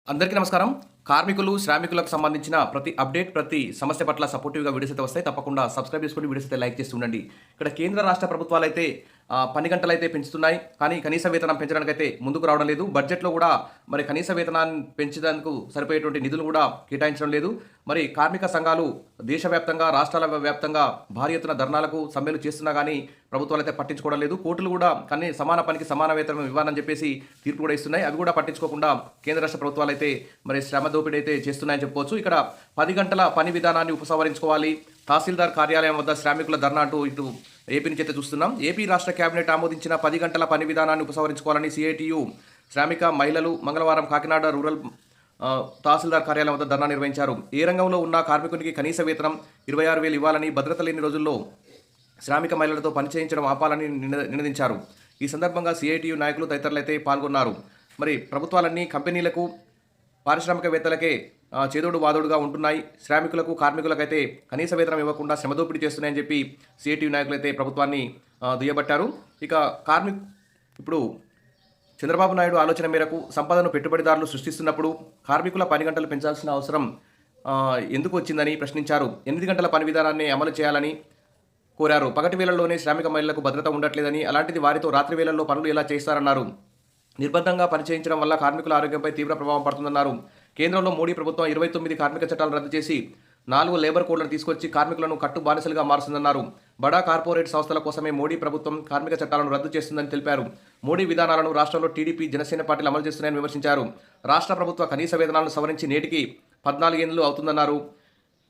అందరికీ నమస్కారం. కార్మికులు, శ్రామికులకు సంబంధించిన ప్రతి అప్డేట్, ప్రతి సమస్య పట్ల సపోర్టివ్‌గా వీడియోస్ అయితే వస్తాయి. తప్పకుండా సబ్స్క్రైబ్ చేసుకోండి. వీడియోస్ అయితే లైక్ చేస్తూ ఉండండి. ఇక్కడ కేంద్ర, రాష్ట్ర ప్రభుత్వాలైతే పని గంటలైతే పెంచుతున్నాయి. కానీ కనీస వేతనం పెంచడానికైతే ముందుకు రావడం లేదు. బడ్జెట్‌లో కూడా మరి కనీస వేతనాన్ని పెంచేందుకు సరిపోయేటువంటి నిధులు కూడా కేటాయించడం లేదు. మరి కార్మిక సంఘాలు దేశవ్యాప్తంగా, రాష్ట్రాల వ్యాప్తంగా భారీ ఎత్తున ధర్నాలకు, సమ్మెలు చేస్తున్నా కానీ ప్రభుత్వాలైతే పట్టించుకోవడం లేదు. కోర్టులు కూడా సమాన పనికి సమాన వేతనం ఇవ్వాలని చెప్పేసి తీర్పు కూడా ఇస్తున్నాయి. అవి కూడా పట్టించుకోకుండా కేంద్ర, రాష్ట్ర ప్రభుత్వాలైతే మరి శ్రమ దోపిడీ అయితే చేస్తున్నాయని చెప్పుకోవచ్చు. ఇక్కడ 10 గంటల పని విధానాన్ని ఉపసంహరించుకోవాలి. తహసీల్దార్ కార్యాలయం వద్ద శ్రామికుల ధర్నా అంటూ ఇటు ఏపీ నుంచి అయితే చూస్తున్నాం. ఏపీ రాష్ట్ర కేబినెట్ ఆమోదించిన 10 గంటల పని విధానాన్ని ఉపసంహరించుకోవాలని సిఐటియు శ్రామిక మహిళలు మంగళవారం కాకినాడ రూరల్ తహసీల్దార్ కార్యాలయం వద్ద ధర్నా నిర్వహించారు. ఏ రంగంలో ఉన్న కార్మికునికి కనీస వేతనం 26,000 ఇవ్వాలని, భద్రత లేని రోజుల్లో శ్రామిక మహిళలతో పనిచేయించడం ఆపాలని నినదించారు. ఈ సందర్భంగా సిఐటియు నాయకులు తదితరులైతే పాల్గొన్నారు. మరి ప్రభుత్వాలన్నీ కంపెనీలకు, పారిశ్రామికవేత్తలకే చేదోడు వాదోడుగా ఉంటున్నాయి. శ్రామికులకు, కార్మికులకైతే కనీస వేతనం ఇవ్వకుండా శ్రమదోపిడీ చేస్తున్నాయని చెప్పి సిఐటియు నాయకులైతే ప్రభుత్వాన్ని దుయ్యబట్టారు. ఇక ఇప్పుడు చంద్రబాబు నాయుడు ఆలోచన మేరకు సంపదను పెట్టుబడిదారులు సృష్టిస్తున్నప్పుడు కార్మికుల పని గంటలు పెంచాల్సిన అవసరం ఎందుకు వచ్చిందని ప్రశ్నించారు. 8 గంటల పని విధానాన్ని అమలు చేయాలని కోరారు. పగటి వేళల్లోనే శ్రామిక మహిళలకు భద్రత ఉండట్లేదని, అలాంటిది వారితో రాత్రి వేళల్లో పనులు ఎలా చేస్తారన్నారు. నిర్బంధంగా పనిచేయించడం వల్ల కార్మికుల ఆరోగ్యంపై తీవ్ర ప్రభావం పడుతుందన్నారు. కేంద్రంలో మోడీ ప్రభుత్వం 29 కార్మిక చట్టాలను రద్దు చేసి 4 లేబర్ కోడ్లను తీసుకొచ్చి కార్మికులను కట్టు బానిసలుగా మారుస్తుందన్నారు. బడా కార్పొరేట్ సంస్థల కోసమే మోడీ ప్రభుత్వం కార్మిక చట్టాలను రద్దు చేస్తుందని తెలిపారు. మోడీ విధానాలను రాష్ట్రంలో టీడీపీ, జనసేన పార్టీలు అమలు చేస్తున్నాయని విమర్శించారు. రాష్ట్ర ప్రభుత్వ కనీస వేతనాలను సవరించి నేటికి 14 ఏళ్లు అవుతుందన్నారు.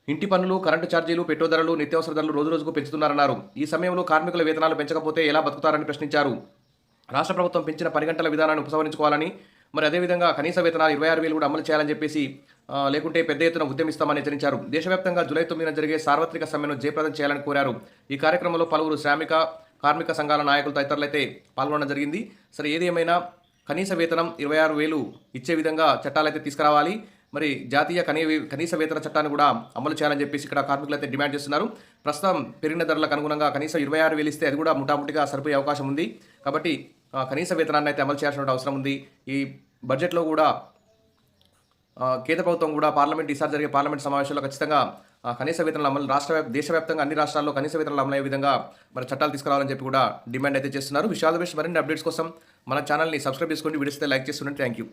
ఇంటి పన్నులు, కరెంటు ఛార్జీలు, పెట్రోల్ ధరలు, నిత్యావసర ధరలు రోజురోజుకు పెంచుతున్నారన్నారు. ఈ సమయంలో కార్మికుల వేతనాలు పెంచకపోతే ఎలా బతుకుతారని ప్రశ్నించారు. రాష్ట్ర ప్రభుత్వం పెంచిన 10 గంటల విధానాన్ని ఉపసంహరించుకోవాలని, మరి అదేవిధంగా కనీస వేతనాలు 26,000 కూడా అమలు చేయాలని చెప్పేసి, లేకుంటే పెద్ద ఎత్తున ఉద్యమిస్తామని హెచ్చరించారు. దేశవ్యాప్తంగా జూలై 9న జరిగే సార్వత్రిక సమ్మెను జయప్రదం చేయాలని కోరారు. ఈ కార్యక్రమంలో పలువురు శ్రామిక, కార్మిక సంఘాల నాయకులు తదితరులైతే పాల్గొనడం జరిగింది. సరే, ఏది ఏమైనా కనీస వేతనం 26,000 ఇచ్చే విధంగా చట్టాలైతే తీసుకురావాలి. మరి జాతీయ కనీస వేతన చట్టాన్ని కూడా అమలు చేయాలని చెప్పేసి ఇక్కడ కార్మికులు అయితే డిమాండ్ చేస్తున్నారు. ప్రస్తుతం పెరిగిన ధరలకు అనుగుణంగా కనీసం 26,000 ఇస్తే అది కూడా ముఠాముఠిగా సరిపోయే అవకాశం ఉంది. కాబట్టి కనీస వేతనాన్ని అయితే అమలు చేయాల్సిన అవసరం ఉంది. ఈ బడ్జెట్లో కూడా కేంద్ర ప్రభుత్వం కూడా ఈసారి జరిగే పార్లమెంట్ సమావేశంలో ఖచ్చితంగా కనీస వేతనాల అమలు దేశవ్యాప్తంగా అన్ని రాష్ట్రాల్లో కనీస వేతనాలు అమలయ్యే విధంగా మరి చట్టాలు తీసుకురావాలని చెప్పి కూడా డిమాండ్ అయితే చేస్తున్నారు. విషయాల మరిన్ని అప్డేట్స్ కోసం మన ఛానల్ని సబ్స్క్రైబ్ చేసుకోండి. వీడియోస్ అయితే లైక్ చేస్తుండండి. Thank you.